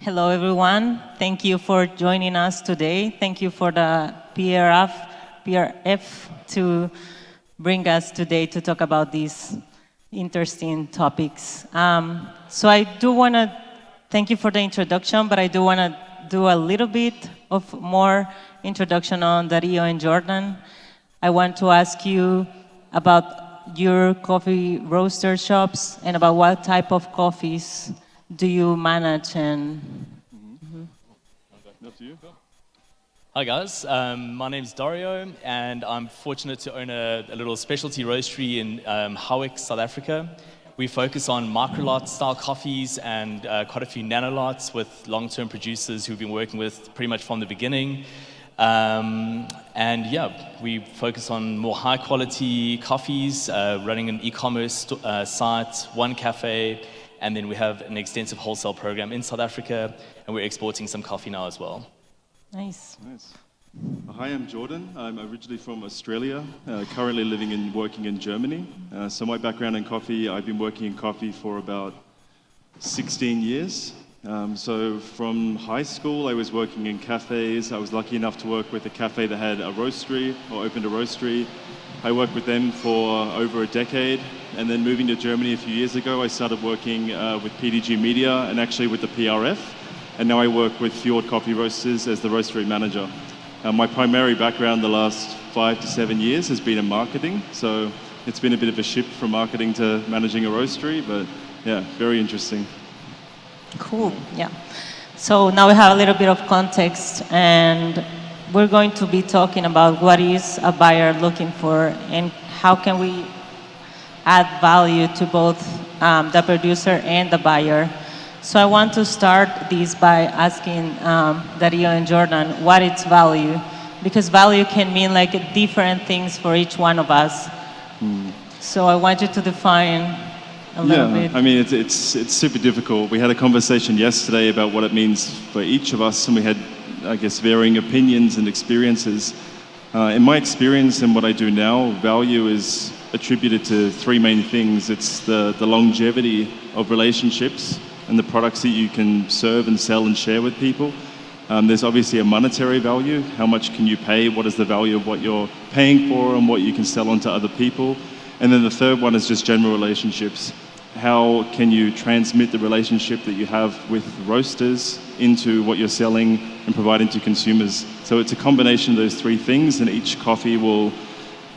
Hello, everyone. Thank you for joining us today. Thank you for the PRF to bring us today to talk about these interesting topics. So I do want to thank you for the introduction, but I do want to do a little bit of more introduction on Dario and Jordan. I want to ask you about your coffee roaster shops and about what type of coffees do you manage and... Up to you, Phil. Hi guys, my name's Dario and I'm fortunate to own a little specialty roastery in Howick, South Africa. We focus on microlot style coffees and quite a few nanolots with long-term producers who've been working with pretty much from the beginning. And yeah, we focus on more high quality coffees, running an e-commerce site, one cafe, and then we have an extensive wholesale program in South Africa, and we're exporting some coffee now as well. Nice. Hi, I'm Jordan. I'm originally from Australia, currently living and working in Germany. So my background in coffee, I've been working in coffee for about 16 years. So from high school, I was working in cafes. I was lucky enough to work with a cafe that had a roastery, or opened a roastery. I worked with them for over a decade, and then moving to Germany a few years ago, I started working with PDG Media and actually with the PRF, and now I work with Fjord Coffee Roasters as the roastery manager. My primary background the last 5 to 7 years has been in marketing, so it's been a bit of a shift from marketing to managing a roastery, but yeah, very interesting. Cool, yeah. So now we have a little bit of context, and we're going to be talking about what is a buyer looking for and how can we add value to both the producer and the buyer. So I want to start this by asking Dario and Jordan what is value, because value can mean like different things for each one of us. So I want you to define a little bit. I mean, it's super difficult. We had a conversation yesterday about what it means for each of us, and we had, I guess, varying opinions and experiences. In my experience and what I do now, value is attributed to three main things. It's the longevity of relationships and the products that you can serve and sell and share with people. There's obviously a monetary value. How much can you pay? What is the value of what you're paying for and what you can sell on to other people? And then the third one is just general relationships. How can you transmit the relationship that you have with roasters into what you're selling and providing to consumers? So it's a combination of those three things, and each coffee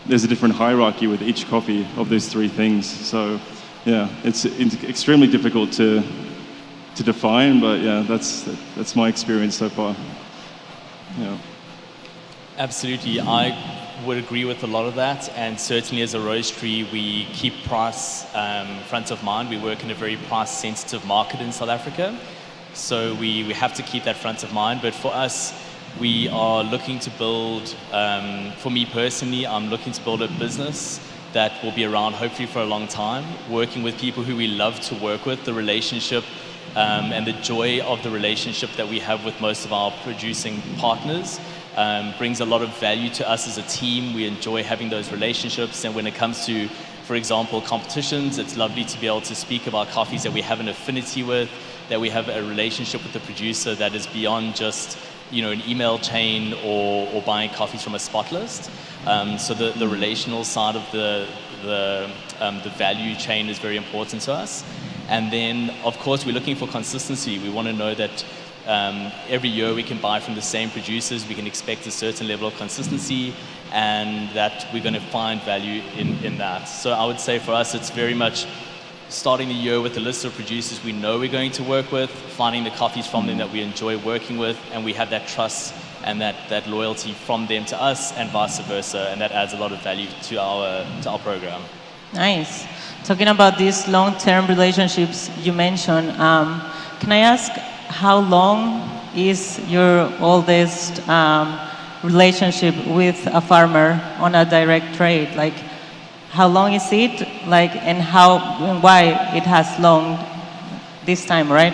there's a different hierarchy with each coffee of those three things. So yeah, it's extremely difficult to define, but yeah, that's my experience so far. Yeah. Absolutely, I would agree with a lot of that, and certainly as a roastery we keep price front of mind. We work in a very price sensitive market in South Africa, so we have to keep that front of mind. But for us, we are looking to build, for me personally, I'm looking to build a business that will be around hopefully for a long time, working with people who we love to work with, the relationship and the joy of the relationship that we have with most of our producing partners brings a lot of value to us as a team. We enjoy having those relationships, and when it comes to, for example, competitions, it's lovely to be able to speak about coffees that we have an affinity with, that we have a relationship with the producer that is beyond just an email chain or buying coffees from a spot list. So the relational side of the value chain is very important to us. And then, of course, we're looking for consistency. We want to know that every year we can buy from the same producers, we can expect a certain level of consistency, and that we're going to find value in that. So I would say for us, it's very much starting the year with a list of producers we know we're going to work with, finding the coffees from them that we enjoy working with, and we have that trust and that loyalty from them to us, and vice versa, and that adds a lot of value to our program. Nice. Talking about these long-term relationships you mentioned, can I ask how long is your oldest relationship with a farmer on a direct trade? Like, how long is it? Like, and why it has long this time, right?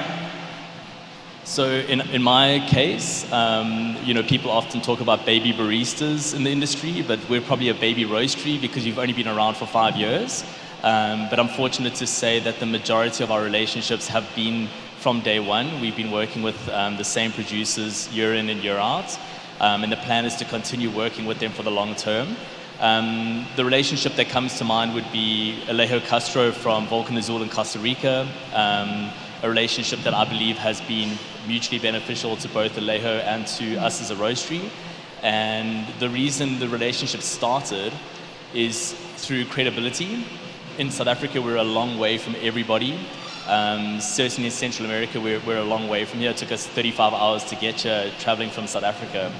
So in my case, people often talk about baby baristas in the industry, but we're probably a baby roastery because we've only been around for 5 years. But I'm fortunate to say that the majority of our relationships have been from day one. We've been working with the same producers year in and year out, and the plan is to continue working with them for the long term. The relationship that comes to mind would be Alejo Castro from Volcan Azul in Costa Rica, a relationship that I believe has been mutually beneficial to both Alejo and to us as a roastery. And the reason the relationship started is through credibility. In South Africa, we're a long way from everybody. Certainly in Central America, we're a long way from here. It took us 35 hours to get here, traveling from South Africa.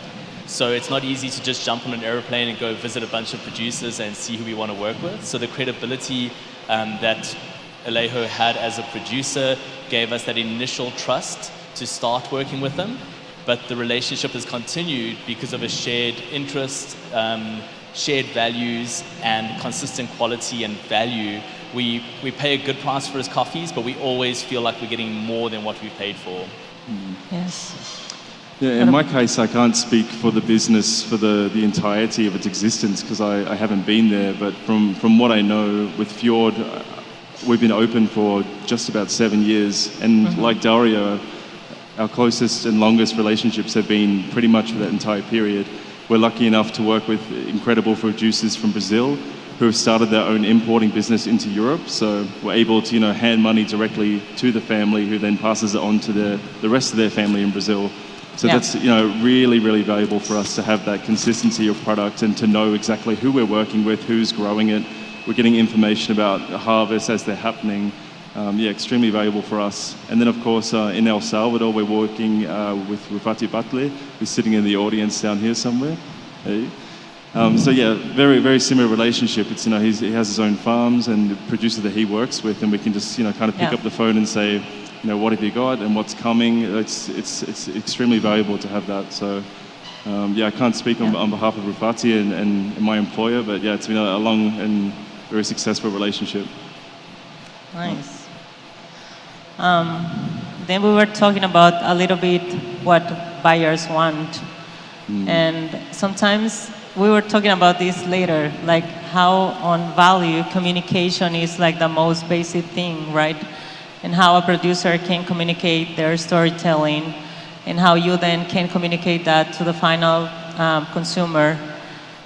So it's not easy to just jump on an airplane and go visit a bunch of producers and see who we want to work with. So the credibility that Alejo had as a producer gave us that initial trust to start working with them. But the relationship has continued because of a shared interest, shared values, and consistent quality and value. We pay a good price for his coffees, but we always feel like we're getting more than what we paid for. Yes. Yeah, in my case, I can't speak for the business for the entirety of its existence because I haven't been there. But from what I know, with Fjord, we've been open for just about 7 years. And like Dario, our closest and longest relationships have been pretty much for that entire period. We're lucky enough to work with incredible producers from Brazil who have started their own importing business into Europe. So we're able to, hand money directly to the family who then passes it on to the rest of their family in Brazil. So that's, really, really valuable for us to have that consistency of product and to know exactly who we're working with, who's growing it. We're getting information about harvests as they're happening. Extremely valuable for us. And then, of course, in El Salvador, we're working with Rufati Batle, who's sitting in the audience down here somewhere. Hey. Very, very similar relationship. It's, he has his own farms and the producer that he works with, and we can just, kind of pick up the phone and say, what have you got and what's coming? It's extremely valuable to have that. So, I can't speak on behalf of Rufati and my employer, but it's been a long and very successful relationship. Nice. Then we were talking about a little bit what buyers want. And sometimes we were talking about this later, like how on value communication is like the most basic thing, right? And how a producer can communicate their storytelling and how you then can communicate that to the final consumer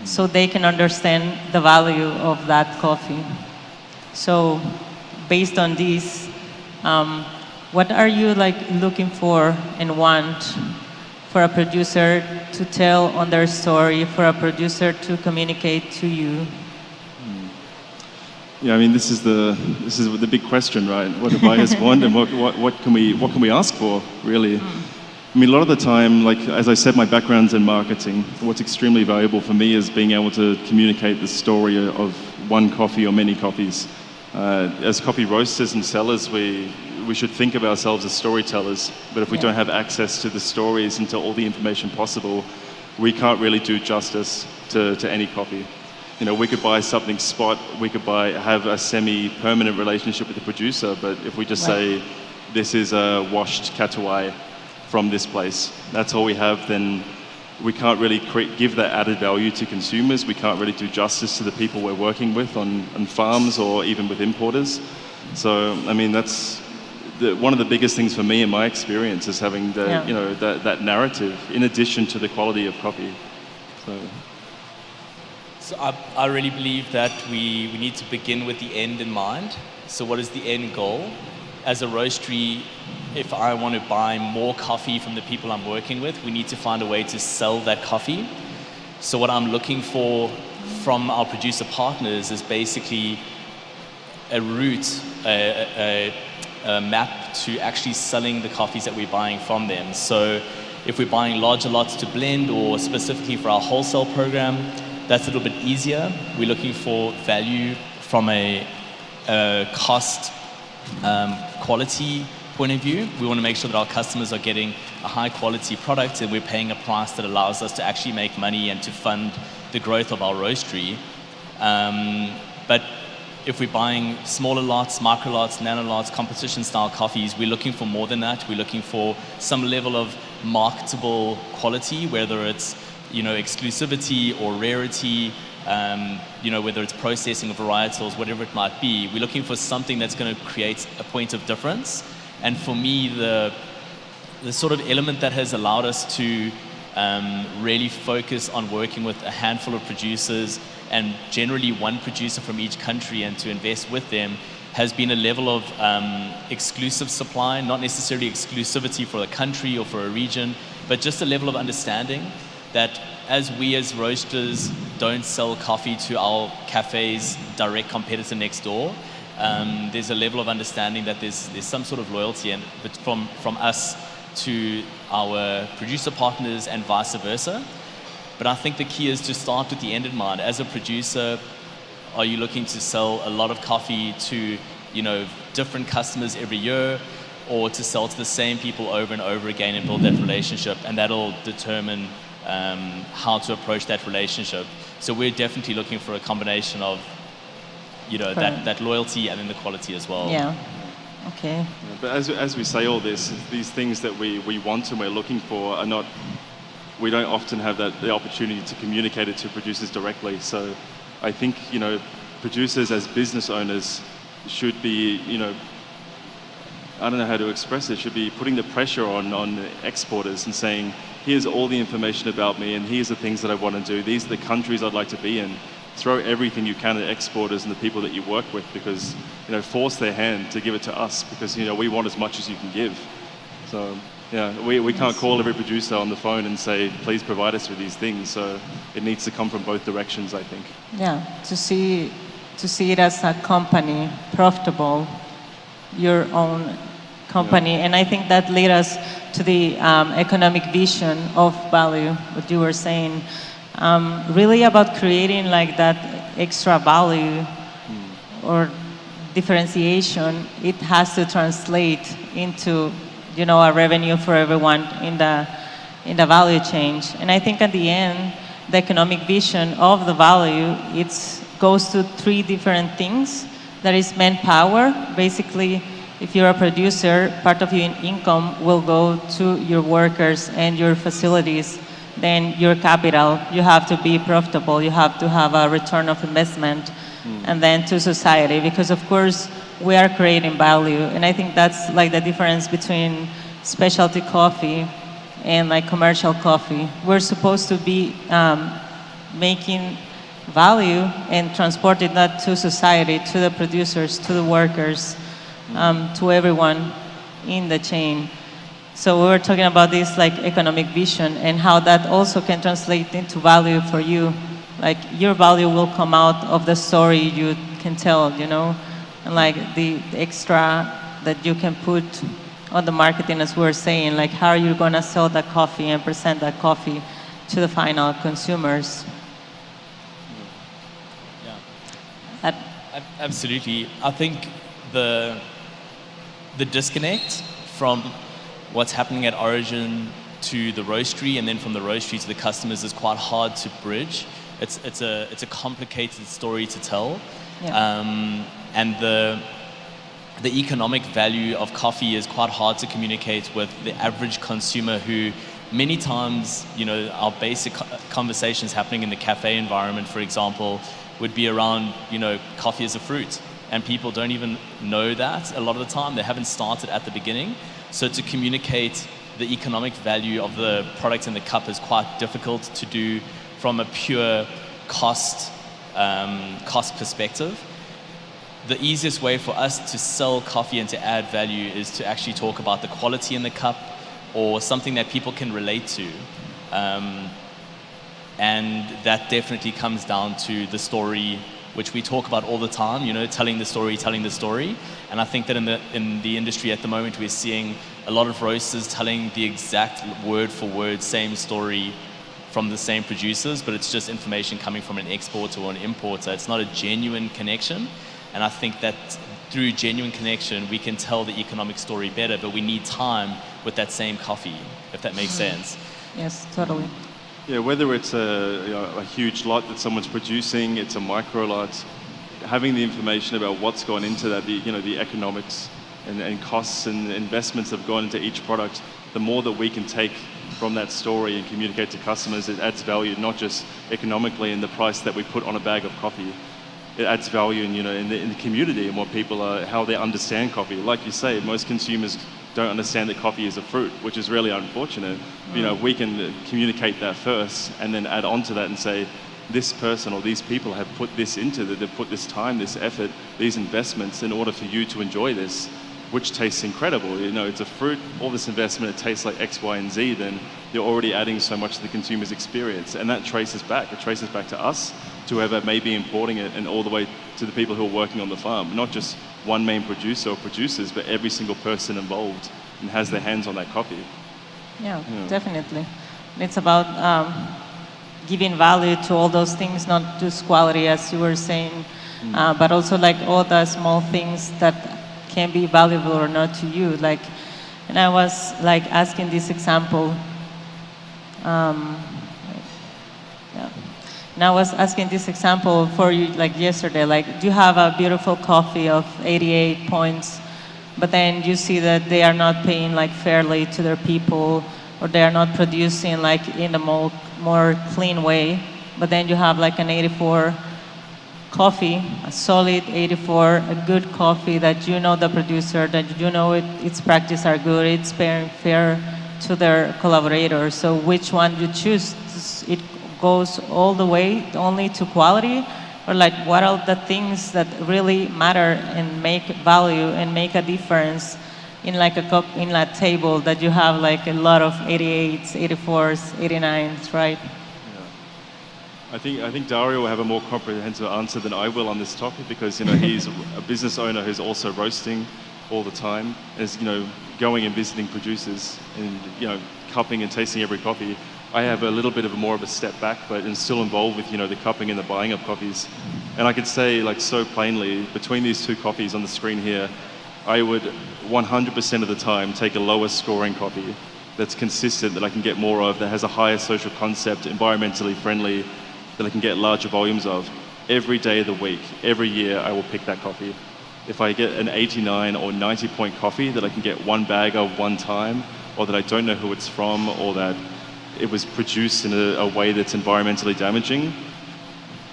so they can understand the value of that coffee. So based on this, what are you looking for and want for a producer to tell on their story, for a producer to communicate to you? Yeah, this is the big question, right? What do buyers want, and what can we ask for, really? A lot of the time, as I said, my background's in marketing. What's extremely valuable for me is being able to communicate the story of one coffee or many coffees. As coffee roasters and sellers, we should think of ourselves as storytellers, but if we don't have access to the stories and to all the information possible, we can't really do justice to any coffee. We could buy something spot, we could have a semi-permanent relationship with the producer, but if we just say, this is a washed Katuai from this place, that's all we have, then we can't really give that added value to consumers. We can't really do justice to the people we're working with on farms or even with importers. So, that's one of the biggest things for me in my experience is having that narrative in addition to the quality of coffee. So I really believe that we need to begin with the end in mind. So what is the end goal? As a roastery, if I want to buy more coffee from the people I'm working with, we need to find a way to sell that coffee. So what I'm looking for from our producer partners is basically a route, a map to actually selling the coffees that we're buying from them. So if we're buying larger lots to blend or specifically for our wholesale program, that's a little bit easier. We're looking for value from a cost quality point of view. We want to make sure that our customers are getting a high quality product and we're paying a price that allows us to actually make money and to fund the growth of our roastery. But if we're buying smaller lots, micro lots, nano lots, competition style coffees, we're looking for more than that. We're looking for some level of marketable quality, whether it's exclusivity or rarity, whether it's processing of varietals, whatever it might be. We're looking for something that's going to create a point of difference And for me, the sort of element that has allowed us to really focus on working with a handful of producers and generally one producer from each country and to invest with them has been a level of exclusive supply, not necessarily exclusivity for a country or for a region, but just a level of understanding that as we as roasters don't sell coffee to our cafe's direct competitor next door, there's a level of understanding that there's some sort of loyalty and from us to our producer partners and vice versa. But I think the key is to start with the end in mind. As a producer, are you looking to sell a lot of coffee to, different customers every year, or to sell to the same people over and over again and build that relationship? And that'll determine how to approach that relationship. So we're definitely looking for a combination of, that loyalty and then the quality as well. Yeah. Okay. Yeah, but as we say all this, these things that we want and we're looking for are not. We don't often have the opportunity to communicate it to producers directly. So I think producers as business owners should be I don't know how to express it. Should be putting the pressure on exporters and saying, here's all the information about me and here's the things that I want to do. These are the countries I'd like to be in. Throw everything you can at exporters and the people that you work with, because force their hand to give it to us, because we want as much as you can give. So we can't call every producer on the phone and say, please provide us with these things. So it needs to come from both directions, I think. Yeah, to see it as a company, profitable, your own company. Yeah. And I think that led us to the economic vision of value, what you were saying. Really about creating like that extra value or differentiation. It has to translate into a revenue for everyone in the value chain. And I think at the end, the economic vision of the value, it goes to three different things. That is manpower. Basically, if you're a producer, part of your income will go to your workers and your facilities. Then your capital, you have to be profitable, you have to have a return of investment, and then to society, because of course we are creating value. And I think that's like the difference between specialty coffee and like commercial coffee. We're supposed to be making value and transporting that to society, to the producers, to the workers, to everyone in the chain. So we were talking about this like economic vision and how that also can translate into value for you. Like your value will come out of the story you can tell, and like the extra that you can put on the marketing, as we were saying, like how are you going to sell that coffee and present that coffee to the final consumers. Yeah. Absolutely. I think the disconnect from what's happening at origin to the roastery and then from the roastery to the customers is quite hard to bridge. It's a complicated story to tell. Yeah. And the economic value of coffee is quite hard to communicate with the average consumer who many times, our basic conversations happening in the cafe environment, for example, would be around, coffee as a fruit. And people don't even know that a lot of the time. They haven't started at the beginning. So to communicate the economic value of the product in the cup is quite difficult to do from a pure cost perspective. The easiest way for us to sell coffee and to add value is to actually talk about the quality in the cup or something that people can relate to. And that definitely comes down to the story, which we talk about all the time, telling the story. And I think that in the industry at the moment, we're seeing a lot of roasters telling the exact word for word same story from the same producers, but it's just information coming from an exporter or an importer. It's not a genuine connection. And I think that through genuine connection, we can tell the economic story better, but we need time with that same coffee, if that makes sense. Yes, totally. Yeah, whether it's a huge lot that someone's producing, it's a micro lot, having the information about what's gone into that, the economics and costs and investments that have gone into each product, the more that we can take from that story and communicate to customers, it adds value, not just economically in the price that we put on a bag of coffee. it adds value in the community and what people are, how they understand coffee. Like you say, most consumers don't understand that coffee is a fruit, which is really unfortunate. We can communicate that first and then add on to that and say, this person or these people have put this into it, they've put this time, this effort, these investments in order for you to enjoy this, which tastes incredible. It's a fruit, all this investment, it tastes like X, Y, and Z, then you're already adding so much to the consumer's experience. And that traces back. It traces back to us, to whoever may be importing it, and all the way to the people who are working on the farm. Not just one main producer or producers, but every single person involved and has their hands on that coffee. Yeah. Definitely. It's about giving value to all those things, not just quality, as you were saying, but also like all the small things that can be valuable or not to you. And I was like asking this example. And I was asking this example for you like yesterday, like, do you have a beautiful coffee of 88 points, but then you see that they are not paying like fairly to their people, or they are not producing like in a more clean way, but then you have like an 84 coffee, a solid 84, a good coffee that you know the producer, that you know its practice are good, it's fair to their collaborators. So which one you choose? It goes all the way only to quality, or like what are the things that really matter and make value and make a difference in like a cup, in that table that you have like a lot of 88s, 84s, 89s, right? I think Dario will have a more comprehensive answer than I will on this topic, because he's a business owner who's also roasting all the time, as going and visiting producers and cupping and tasting every coffee. I have a little bit of more of a step back, but I'm still involved with the cupping and the buying of coffees. And I could say like so plainly, between these two coffees on the screen here, I would 100% of the time take a lower scoring coffee that's consistent, that I can get more of, that has a higher social concept, environmentally friendly, that I can get larger volumes of. Every day of the week, every year, I will pick that coffee. If I get an 89 or 90 point coffee that I can get one bag of one time, or that I don't know who it's from, or that it was produced in a way that's environmentally damaging,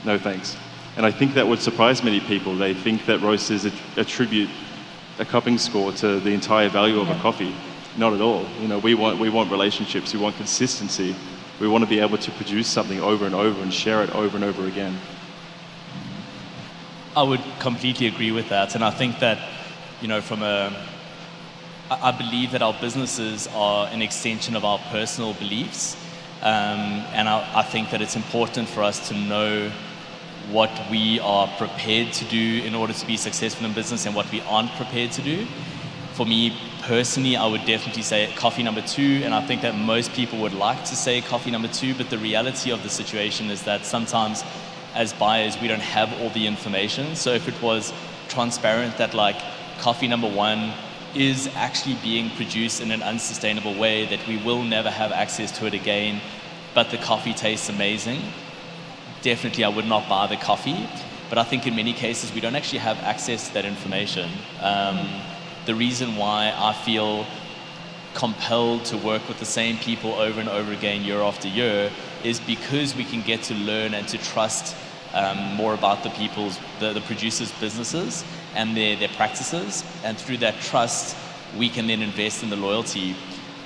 no thanks. And I think that would surprise many people. They think that roasters attribute a cupping score to the entire value of a coffee. Not at all. We want relationships, we want consistency. We want to be able to produce something over and over and share it over and over again. I would completely agree with that. And I think that, I believe that our businesses are an extension of our personal beliefs. And I think that it's important for us to know what we are prepared to do in order to be successful in business and what we aren't prepared to do. For me personally, I would definitely say coffee number 2, and I think that most people would like to say coffee number 2, but the reality of the situation is that sometimes as buyers, we don't have all the information. So if it was transparent that like coffee number 1 is actually being produced in an unsustainable way, that we will never have access to it again, but the coffee tastes amazing, definitely I would not buy the coffee. But I think in many cases we don't actually have access to that information. The reason why I feel compelled to work with the same people over and over again year after year is because we can get to learn and to trust more about the producers' businesses and their practices, and through that trust we can then invest in the loyalty.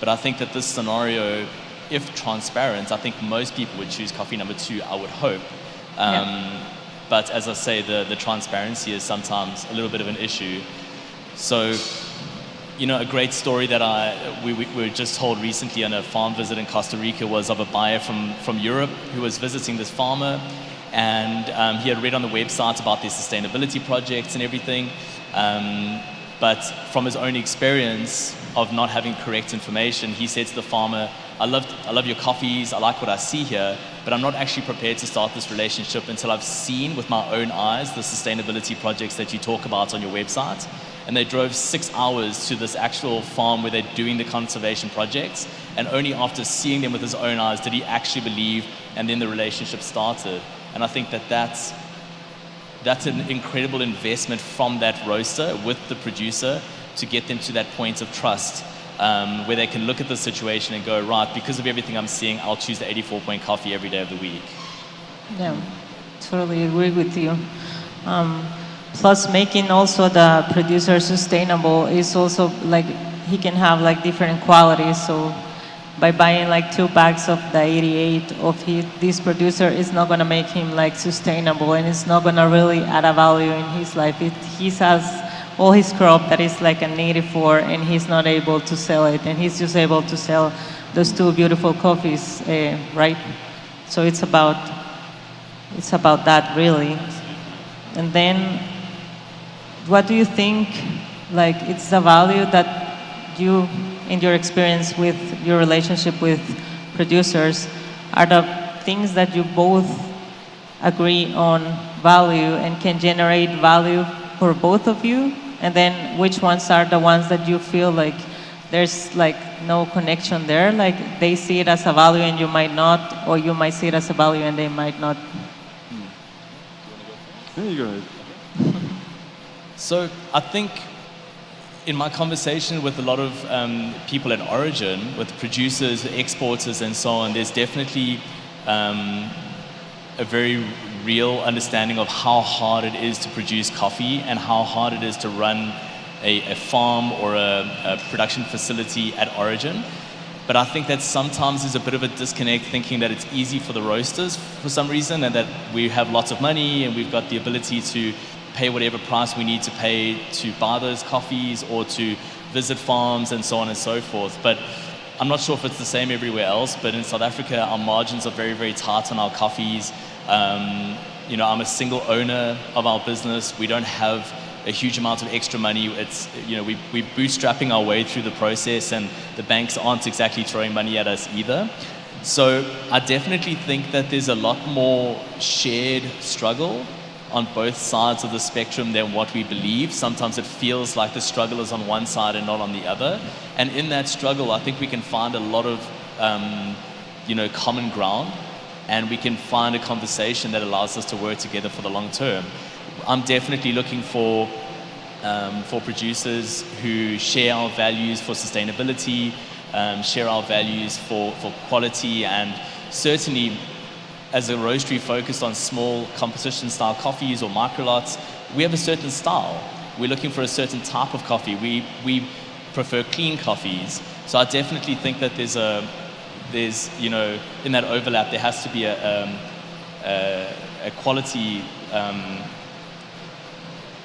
But I think that this scenario, if transparent, I think most people would choose coffee number 2, I would hope. But as I say, the transparency is sometimes a little bit of an issue. So, a great story that we were just told recently on a farm visit in Costa Rica was of a buyer from Europe who was visiting this farmer, and he had read on the website about their sustainability projects and everything, but from his own experience of not having correct information, he said to the farmer, I love your coffees, I like what I see here, but I'm not actually prepared to start this relationship until I've seen with my own eyes the sustainability projects that you talk about on your website. And they drove 6 hours to this actual farm where they're doing the conservation projects, and only after seeing them with his own eyes did he actually believe, and then the relationship started. And I think that that's an incredible investment from that roaster with the producer to get them to that point of trust, where they can look at the situation and go, right, because of everything I'm seeing, I'll choose the 84 point coffee every day of the week. Yeah, totally agree with you. Plus, making also the producer sustainable is also like he can have like different qualities. So by buying like 2 bags of the 88 of this producer is not gonna make him like sustainable, and it's not gonna really add a value in his life. He has all his crop that is like an 84, and he's not able to sell it, and he's just able to sell those 2 beautiful coffees, right? So it's about that really. And then, what do you think, like, it's the value that you, in your experience with your relationship with producers, are the things that you both agree on value and can generate value for both of you? And then which ones are the ones that you feel like there's like no connection there, like they see it as a value and you might not, or you might see it as a value and they might not? There you go. So I think in my conversation with a lot of people at Origin, with producers, exporters, and so on, there's definitely a very real understanding of how hard it is to produce coffee and how hard it is to run a farm or a production facility at Origin. But I think that sometimes there's a bit of a disconnect thinking that it's easy for the roasters for some reason, and that we have lots of money and we've got the ability to pay whatever price we need to pay to buy those coffees or to visit farms and so on and so forth. But I'm not sure if it's the same everywhere else, but in South Africa, our margins are very, very tight on our coffees. You know, I'm a single owner of our business. We don't have a huge amount of extra money. It's, you know, we're bootstrapping our way through the process, and the banks aren't exactly throwing money at us either. So I definitely think that there's a lot more shared struggle on both sides of the spectrum than what we believe. Sometimes it feels like the struggle is on one side and not on the other. And in that struggle, I think we can find a lot of, you know, common ground, and we can find a conversation that allows us to work together for the long term. I'm definitely looking for producers who share our values for sustainability, share our values for quality, and certainly as a roastery focused on small composition style coffees or micro lots, we have a certain style. We're looking for a certain type of coffee. We prefer clean coffees. So I definitely think that there's you know, in that overlap there has to be a quality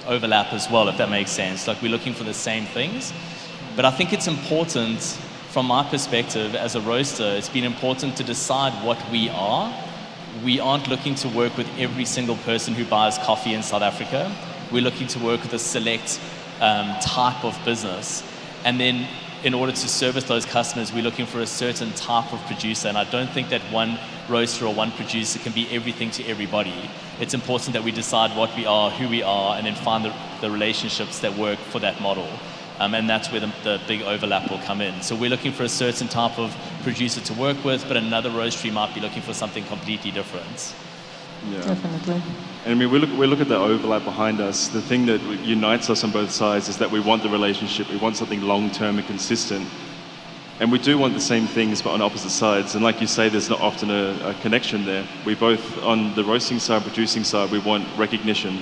overlap as well, if that makes sense. Like, we're looking for the same things. But I think it's important, from my perspective as a roaster, it's been important to decide what we are. We aren't looking to work with every single person who buys coffee in South Africa. We're looking to work with a select type of business. And then in order to service those customers, we're looking for a certain type of producer. And I don't think that one roaster or one producer can be everything to everybody. It's important that we decide what we are, who we are, and then find the relationships that work for that model. And that's where the big overlap will come in. So we're looking for a certain type of producer to work with, but another roastery might be looking for something completely different. Yeah. Definitely. And I mean, we look at the overlap behind us. The thing that unites us on both sides is that we want the relationship. We want something long-term and consistent. And we do want the same things, but on opposite sides. And like you say, there's not often a connection there. We both, on the roasting side, producing side, we want recognition.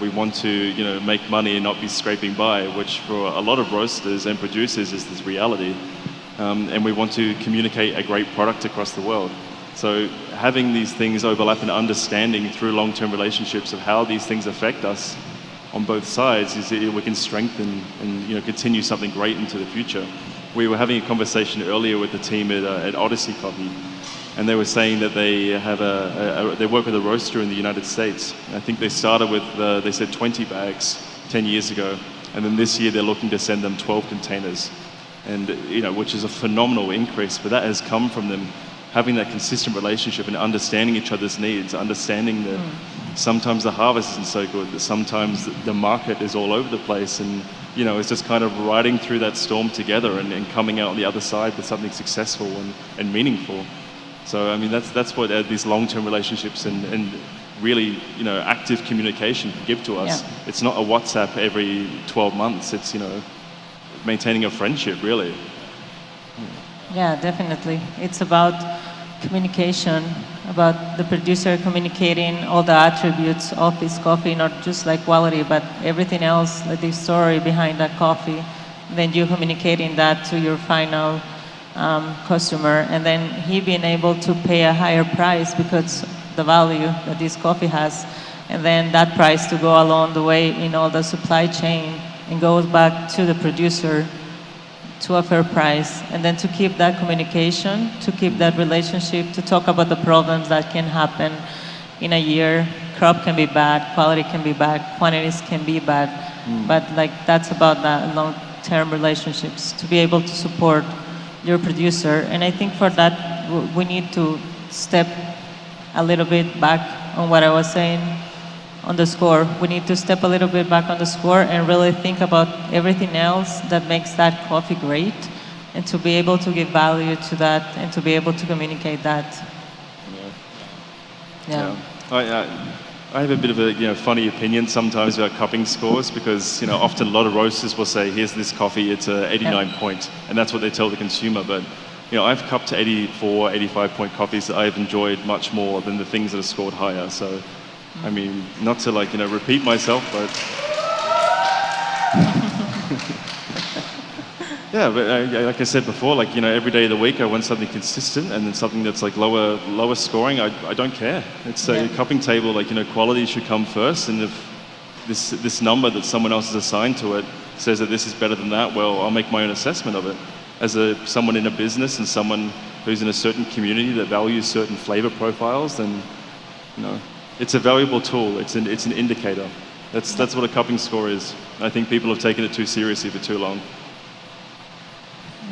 We want to, you know, make money and not be scraping by, which for a lot of roasters and producers is this reality. And we want to communicate a great product across the world. So having these things overlap and understanding through long-term relationships of how these things affect us on both sides is that we can strengthen and, you know, continue something great into the future. We were having a conversation earlier with the team at Odyssey Coffee, and they were saying that they have they work with a roaster in the United States. I think they started with, they said 20 bags 10 years ago, and then this year they're looking to send them 12 containers, and, you know, which is a phenomenal increase. But that has come from them having that consistent relationship and understanding each other's needs, understanding that sometimes the harvest isn't so good, that sometimes the market is all over the place, and, you know, it's just kind of riding through that storm together and coming out on the other side with something successful and meaningful. So, I mean, that's what these long-term relationships and really, you know, active communication can give to us. Yeah. It's not a WhatsApp every 12 months. It's, you know, maintaining a friendship, really. Yeah, definitely. It's about communication, about the producer communicating all the attributes of his coffee, not just like quality, but everything else, like the story behind that coffee. Then you communicating that to your final customer, and then he being able to pay a higher price because the value that this coffee has, and then that price to go along the way in all the supply chain and goes back to the producer to a fair price, and then to keep that communication, to keep that relationship, to talk about the problems that can happen in a year. Crop can be bad, quality can be bad, quantities can be bad, but like that's about that long-term relationships, to be able to support your producer. And I think for that, we need to step a little bit back on what I was saying on the score. We need to step a little bit back on the score and really think about everything else that makes that coffee great, and to be able to give value to that and to be able to communicate that. Yeah. I have a bit of a funny opinion sometimes about cupping scores, because often a lot of roasters will say, here's this coffee, it's a 89 point, and that's what they tell the consumer. But I've cupped 84, 85 point coffees that I've enjoyed much more than the things that are scored higher. So I mean, not to repeat myself, but yeah, but like I said before, every day of the week I want something consistent, and then something that's lower scoring. I don't care. It's a cupping table. Quality should come first, and if this number that someone else has assigned to it says that this is better than that, well, I'll make my own assessment of it. As someone in a business and someone who's in a certain community that values certain flavor profiles, then it's a valuable tool. It's an indicator. That's what a cupping score is. I think people have taken it too seriously for too long.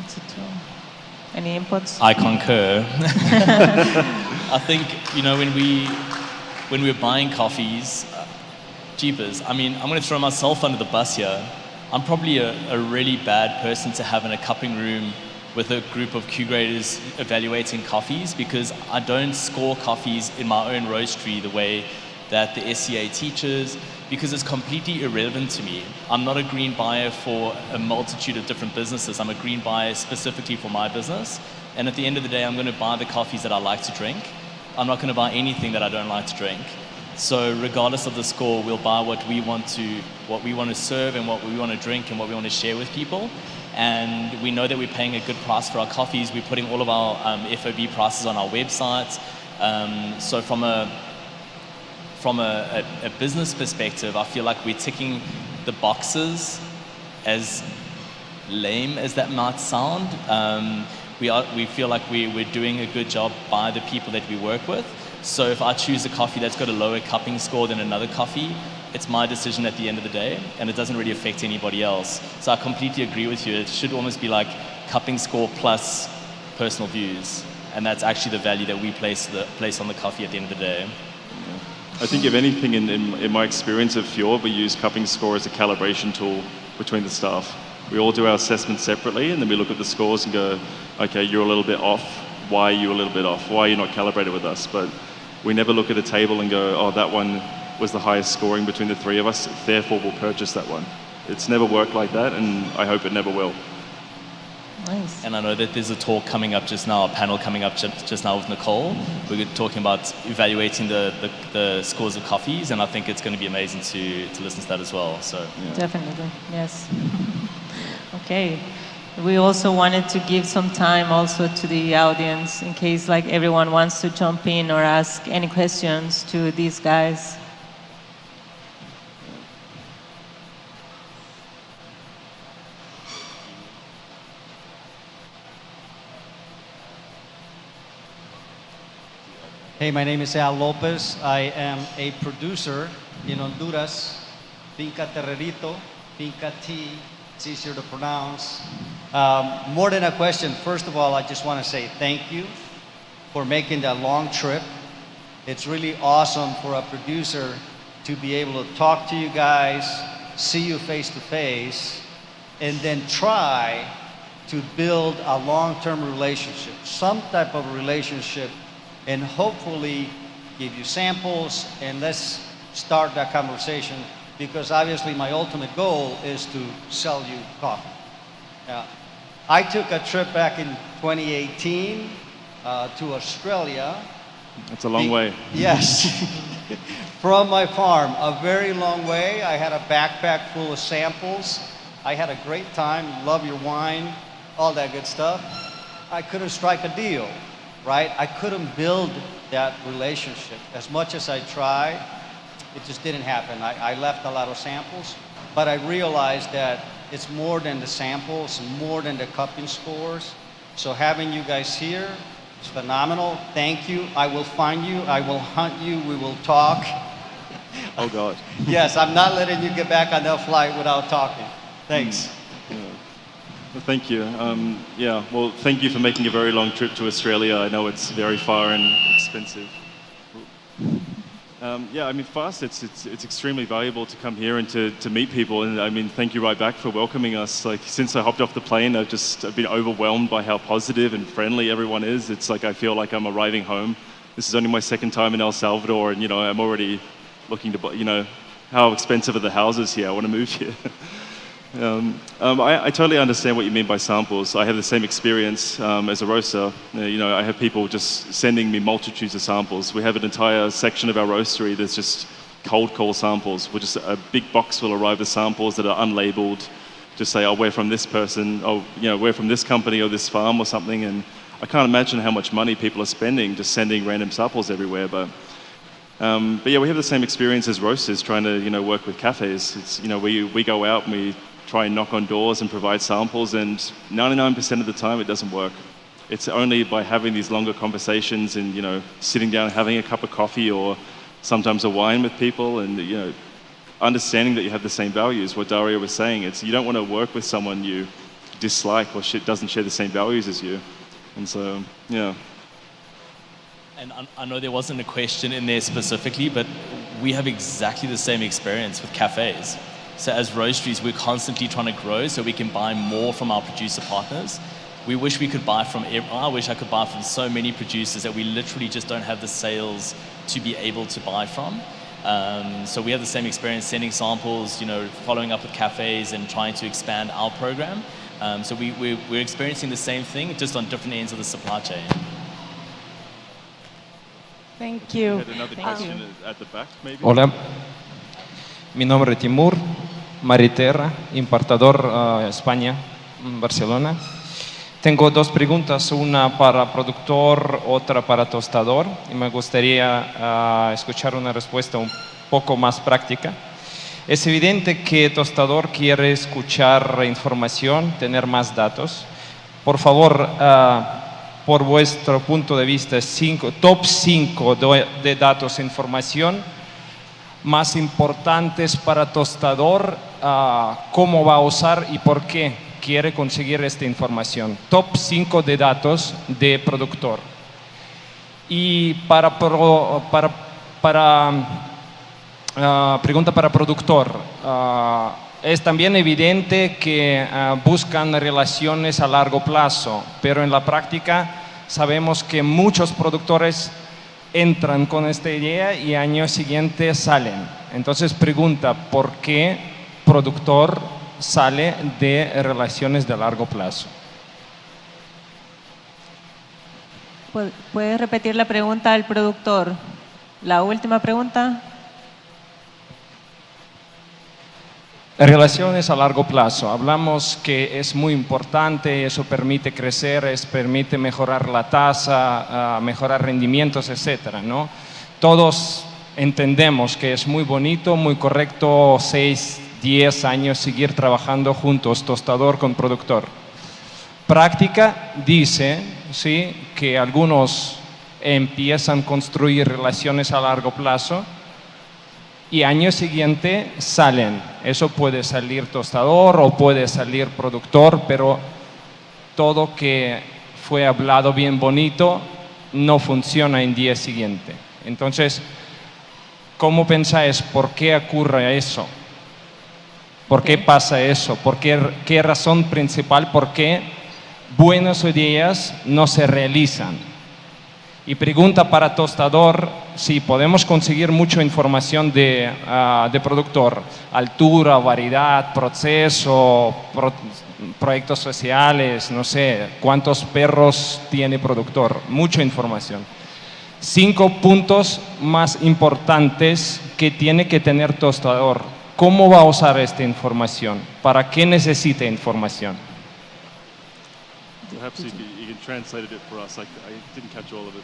It's a tool. Any inputs? I concur. I think when we're buying coffees, jeepers. I mean, I'm going to throw myself under the bus here. I'm probably a really bad person to have in a cupping room with a group of Q graders evaluating coffees, because I don't score coffees in my own roastery the way that the SCA teaches, because it's completely irrelevant to me. I'm not a green buyer for a multitude of different businesses. I'm a green buyer specifically for my business. And at the end of the day, I'm going to buy the coffees that I like to drink. I'm not going to buy anything that I don't like to drink. So regardless of the score, we'll buy what we want to serve and what we want to drink and what we want to share with people. And we know that we're paying a good price for our coffees. We're putting all of our FOB prices on our website. So from a business perspective, I feel like we're ticking the boxes, as lame as that might sound. We feel like we're doing a good job by the people that we work with. So if I choose a coffee that's got a lower cupping score than another coffee, it's my decision at the end of the day, and it doesn't really affect anybody else. So I completely agree with you. It should almost be like cupping score plus personal views, and that's actually the value that we place on the coffee at the end of the day. I think if anything, in my experience at Fjord, we use cupping score as a calibration tool between the staff. We all do our assessments separately, and then we look at the scores and go, okay, you're a little bit off. Why are you a little bit off? Why are you not calibrated with us? But we never look at a table and go, oh, that one was the highest scoring between the three of us, therefore we'll purchase that one. It's never worked like that, and I hope it never will. Nice. And I know that there's a talk coming up just now, a panel coming up just now with Nicole. We're talking about evaluating the scores of coffees, and I think it's going to be amazing to listen to that as well. So yeah. Definitely, yes. Okay. We also wanted to give some time also to the audience in case everyone wants to jump in or ask any questions to these guys. Hey, my name is Al Lopez. I am a producer in Honduras, Finca Terrerito, Finca T. It's easier to pronounce. More than a question, first of all, I just want to say thank you for making that long trip. It's really awesome for a producer to be able to talk to you guys, see you face to face, and then try to build a long-term relationship, some type of relationship, and hopefully give you samples, and let's start that conversation, because obviously my ultimate goal is to sell you coffee. I took a trip back in 2018 to Australia, It's a long way. Yes. From my farm, a very long way. I had a backpack full of samples. I had a great time, love your wine, all that good stuff. I couldn't strike a deal, right? I couldn't build that relationship. As much as I tried, it just didn't happen. I left a lot of samples, but I realized that it's more than the samples, more than the cupping scores. So having you guys here is phenomenal. Thank you. I will find you. I will hunt you. We will talk. Oh, God. Yes, I'm not letting you get back on that flight without talking. Thanks. Yeah. Well, thank you. Yeah, well, thank you for making a very long trip to Australia. I know it's very far and expensive. Yeah, I mean, for us, it's extremely valuable to come here and to meet people. And I mean, thank you right back for welcoming us. Like, since I hopped off the plane, I've been overwhelmed by how positive and friendly everyone is. It's like I feel like I'm arriving home. This is only my second time in El Salvador, and, you know, I'm already looking to, you know, how expensive are the houses here? I want to move here. I totally understand what you mean by samples. I have the same experience as a roaster. You know, I have people just sending me multitudes of samples. We have an entire section of our roastery that's just cold call samples. We're just a big box will arrive with samples that are unlabeled. Just say, oh, we're from this person, oh, you know, we're from this company or this farm or something. And I can't imagine how much money people are spending just sending random samples everywhere. But yeah, we have the same experience as roasters trying to, you know, work with cafes. It's, you know, we go out and we try and knock on doors and provide samples, and 99% of the time it doesn't work. It's only by having these longer conversations and, you know, sitting down, having a cup of coffee or sometimes a wine with people, and, you know, understanding that you have the same values. What Dario was saying, it's you don't want to work with someone you dislike or doesn't share the same values as you. And so, yeah. And I know there wasn't a question in there specifically, but we have exactly the same experience with cafes. So as roasteries, we're constantly trying to grow so we can buy more from our producer partners. We wish we could buy from, I wish I could buy from so many producers that we literally just don't have the sales to be able to buy from. So we have the same experience sending samples, you know, following up with cafes and trying to expand our program. So we're experiencing the same thing, just on different ends of the supply chain. Thank you. We had another question at the back, maybe? Hola, mi nombre es Timur Mariterra, importador España, Barcelona. Tengo dos preguntas, una para productor, otra para tostador, y me gustaría escuchar una respuesta un poco más práctica. Es evidente que tostador quiere escuchar información, tener más datos. Por favor, por vuestro punto de vista, top 5 de datos e información más importantes para tostador, cómo va a usar y por qué quiere conseguir esta información. Top 5 de datos de productor. Y pregunta para productor. Es también evidente que buscan relaciones a largo plazo, pero en la práctica sabemos que muchos productores entran con esta idea y año siguiente salen. Entonces pregunta, ¿por qué productor sale de relaciones de largo plazo? ¿Puedes repetir la pregunta al productor? La última pregunta. Relaciones a largo plazo. Hablamos que es muy importante, eso permite crecer, permite mejorar la tasa, mejorar rendimientos, etcétera, ¿no? Todos entendemos que es muy bonito, muy correcto 6, 10 años seguir trabajando juntos, tostador con productor. Práctica dice, ¿sí?, que algunos empiezan a construir relaciones a largo plazo y año siguiente salen. Eso puede salir tostador o puede salir productor, pero todo que fue hablado bien bonito no funciona en día siguiente. Entonces, ¿cómo pensáis? ¿Por qué ocurre eso? ¿Por qué pasa eso? ¿Qué razón principal? ¿Por qué buenas ideas no se realizan? Y pregunta para tostador, si podemos conseguir mucha información de productor, altura, variedad, proceso, proyectos sociales, no sé, cuántos perros tiene productor, mucha información. 5 puntos más importantes que tiene que tener tostador. ¿Cómo va a usar esta información? ¿Para qué necesita información? Perhaps you can translate it for us. I didn't catch all of it.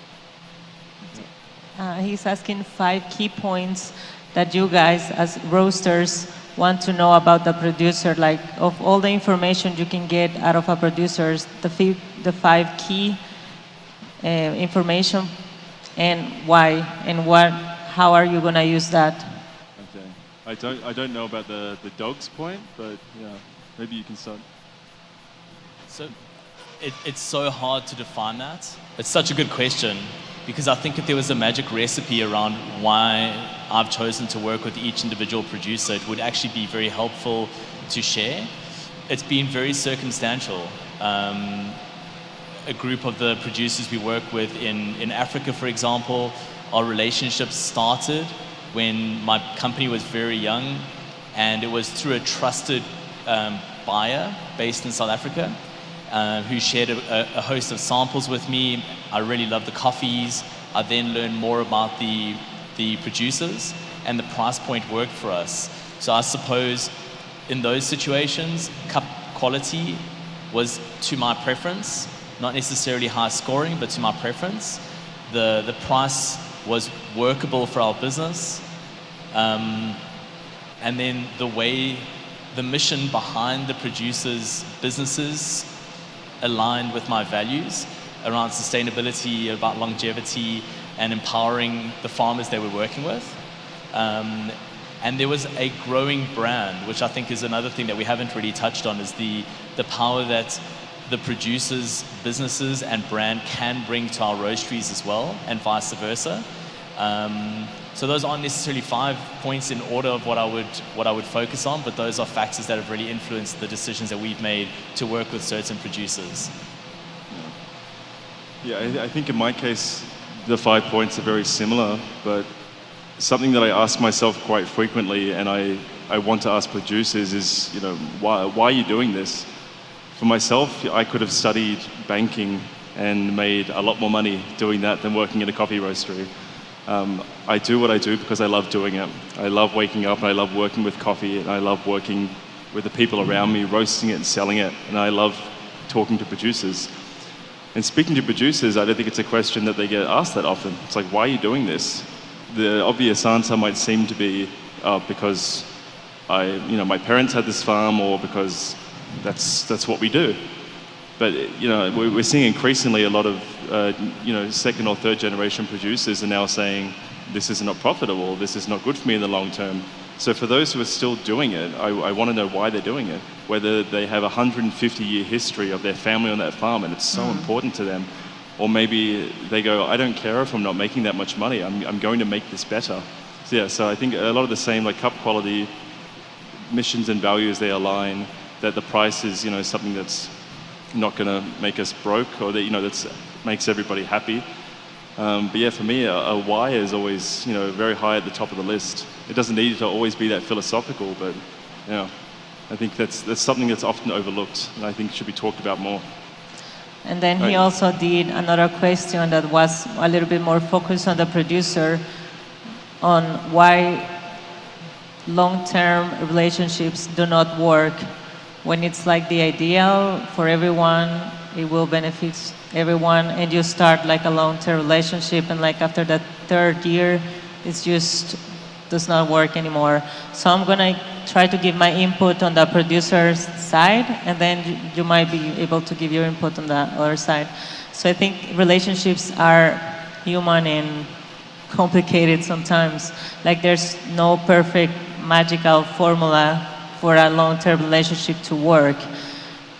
He's asking 5 key points that you guys as roasters want to know about the producer, like of all the information you can get out of a producer, the 5 key information and why and how are you going to use that? Okay. I don't know about the dogs point, but yeah, maybe you can start. So it's so hard to define that. It's such a good question because I think if there was a magic recipe around why I've chosen to work with each individual producer, it would actually be very helpful to share. It's been very circumstantial. A group of the producers we work with in Africa, for example, our relationships started when my company was very young, and it was through a trusted buyer based in South Africa who shared a host of samples with me. I really loved the coffees. I then learned more about the producers, and the price point worked for us. So I suppose in those situations, cup quality was to my preference, not necessarily high scoring, but to my preference. The price was workable for our business. And then the mission behind the producers' businesses aligned with my values around sustainability, about longevity, and empowering the farmers they were working with. And there was a growing brand, which I think is another thing that we haven't really touched on, is the power that the producers' businesses and brand can bring to our roasteries as well, and vice versa. So those aren't necessarily 5 points in order of what I would focus on, but those are factors that have really influenced the decisions that we've made to work with certain producers. Yeah, I think in my case, the 5 points are very similar, but something that I ask myself quite frequently, and I want to ask producers is, why are you doing this? For myself, I could have studied banking and made a lot more money doing that than working in a coffee roastery. I do what I do because I love doing it. I love waking up and I love working with coffee, and I love working with the people around me, roasting it and selling it, and I love talking to producers. And speaking to producers, I don't think it's a question that they get asked that often. It's like, why are you doing this? The obvious answer might seem to be because my parents had this farm, or because that's what we do. But we're seeing increasingly a lot of second or third generation producers are now saying, this is not profitable, this is not good for me in the long term. So for those who are still doing it, I want to know why they're doing it. Whether they have a 150-year history of their family on that farm and it's so important to them, or maybe they go, I don't care if I'm not making that much money, I'm going to make this better. So I think a lot of the same, like cup quality, missions and values, they align, that the price is something that's not going to make us broke, or that that makes everybody happy. But yeah, for me, a why is always very high at the top of the list. It doesn't need to always be that philosophical, but I think that's something that's often overlooked, and I think should be talked about more. And then he also did another question that was a little bit more focused on the producer, on why long-term relationships do not work. When it's like the ideal for everyone, it will benefit everyone, and you start like a long-term relationship, and like after the 3rd year, it's just does not work anymore. So I'm gonna try to give my input on the producer's side, and then you might be able to give your input on the other side. So I think relationships are human and complicated sometimes. Like there's no perfect magical formula for a long-term relationship to work.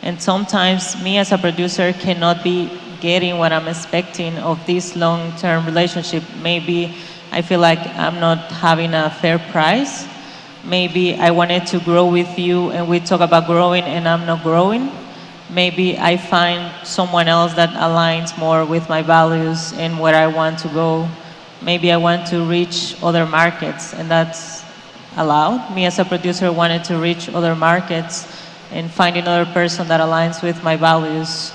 And sometimes me as a producer cannot be getting what I'm expecting of this long-term relationship. Maybe I feel like I'm not having a fair price. Maybe I wanted to grow with you and we talk about growing and I'm not growing. Maybe I find someone else that aligns more with my values and where I want to go. Maybe I want to reach other markets, and that's allowed. Me as a producer wanted to reach other markets and find another person that aligns with my values.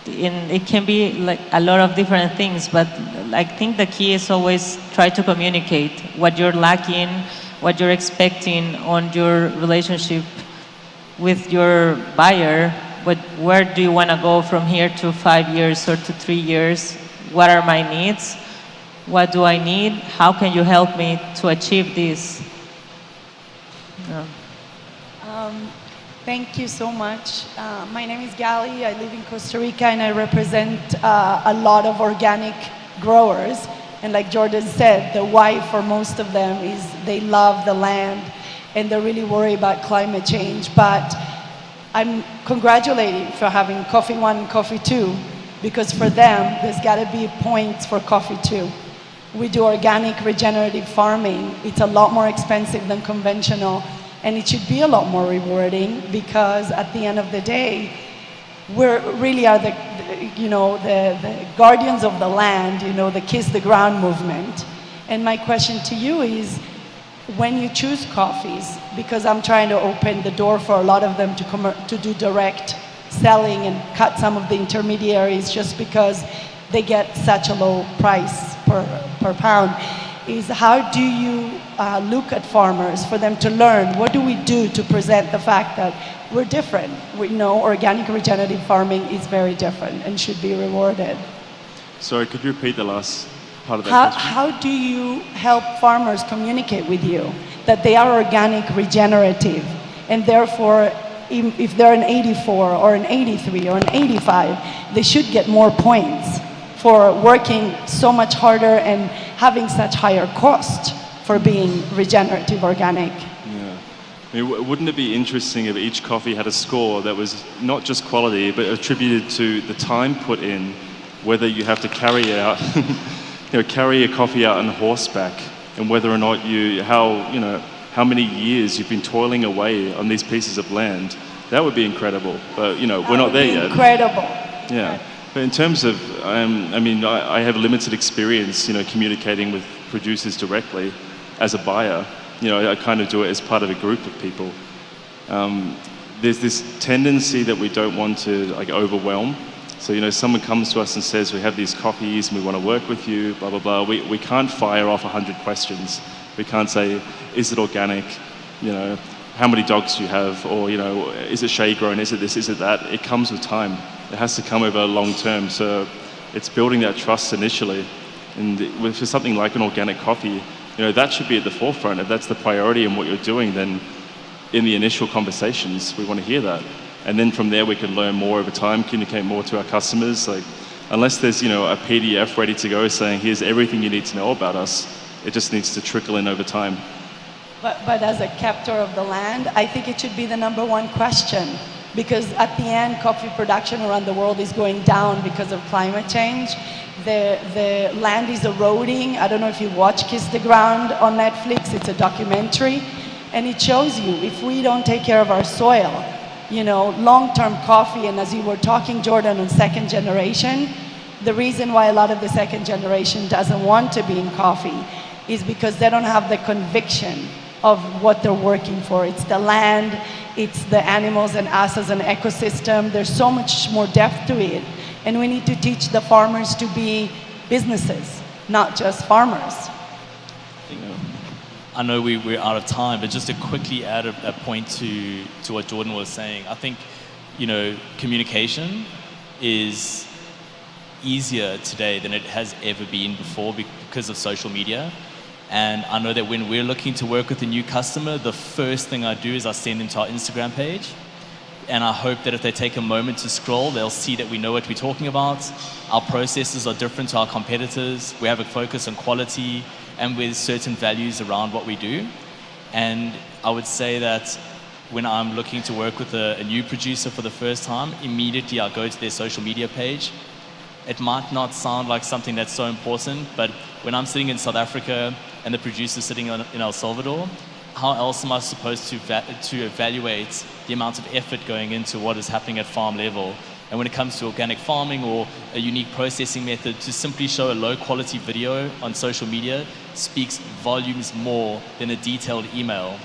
it can be like a lot of different things, but I think the key is always try to communicate what you're lacking, what you're expecting on your relationship with your buyer. Where do you want to go from here to 5 years or to 3 years? What are my needs? What do I need? How can you help me to achieve this? Yeah. Thank you so much. My name is Gali. I live in Costa Rica and I represent a lot of organic growers. And like Jordan said, the why for most of them is they love the land and they're really worried about climate change. But I'm congratulating for having Coffee 1 and Coffee 2, because for them, there's got to be points for Coffee 2. We do organic regenerative farming. It's a lot more expensive than conventional, and it should be a lot more rewarding, because at the end of the day, we really are the guardians of the land, the Kiss the Ground movement. And my question to you is, when you choose coffees, because I'm trying to open the door for a lot of them to do direct selling and cut some of the intermediaries just because they get such a low price per pound, is how do you look at farmers for them to learn? What do we do to present the fact that we're different? We know organic regenerative farming is very different and should be rewarded. Sorry, could you repeat the last part of that question? How do you help farmers communicate with you that they are organic regenerative, and therefore if they're an 84 or an 83 or an 85, they should get more points for working so much harder and having such higher cost for being regenerative organic? Yeah. I mean, wouldn't it be interesting if each coffee had a score that was not just quality, but attributed to the time put in, whether you have to carry out, carry a coffee out on horseback, and whether or not how many years you've been toiling away on these pieces of land? That would be incredible. But we're not there yet. Incredible. Yeah. But in terms of, I have limited experience, communicating with producers directly as a buyer. I kind of do it as part of a group of people. There's this tendency that we don't want to overwhelm. So, someone comes to us and says, we have these coffees and we want to work with you, blah, blah, blah. We can't fire off 100 questions. We can't say, is it organic? How many dogs do you have? Or, is it shade grown? Is it this? Is it that? It comes with time. It has to come over long term. So it's building that trust initially. And for something like an organic coffee, that should be at the forefront. If that's the priority in what you're doing, then in the initial conversations, we want to hear that. And then from there, we can learn more over time, communicate more to our customers. Unless there's, a PDF ready to go saying, here's everything you need to know about us, it just needs to trickle in over time. But as a captor of the land, I think it should be the number one question, because at the end, coffee production around the world is going down because of climate change. The land is eroding. I don't know if you watch Kiss the Ground on Netflix. It's a documentary, and it shows you if we don't take care of our soil, long-term coffee, and as you were talking, Jordan, on second generation, the reason why a lot of the second generation doesn't want to be in coffee is because they don't have the conviction of what they're working for. It's the land, it's the animals and us as an ecosystem. There's so much more depth to it. And we need to teach the farmers to be businesses, not just farmers. I know we're out of time, but just to quickly add a point to what Jordan was saying, I think, communication is easier today than it has ever been before because of social media. And I know that when we're looking to work with a new customer, the first thing I do is I send them to our Instagram page. And I hope that if they take a moment to scroll, they'll see that we know what we're talking about. Our processes are different to our competitors. We have a focus on quality and with certain values around what we do. And I would say that when I'm looking to work with a new producer for the first time, immediately I'll go to their social media page. It might not sound like something that's so important, but when I'm sitting in South Africa and the producer's sitting in El Salvador, how else am I supposed to evaluate the amount of effort going into what is happening at farm level? And when it comes to organic farming or a unique processing method, to simply show a low quality video on social media speaks volumes more than a detailed email.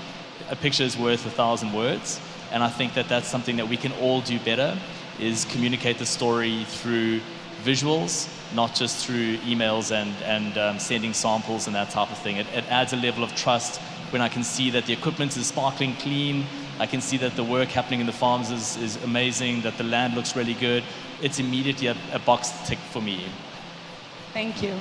A picture is worth 1,000 words. And I think that that's something that we can all do better. is communicate the story through visuals, not just through emails and sending samples and that type of thing. It adds a level of trust when I can see that the equipment is sparkling clean, I can see that the work happening in the farms is amazing, that the land looks really good. It's immediately a box tick for me. Thank you.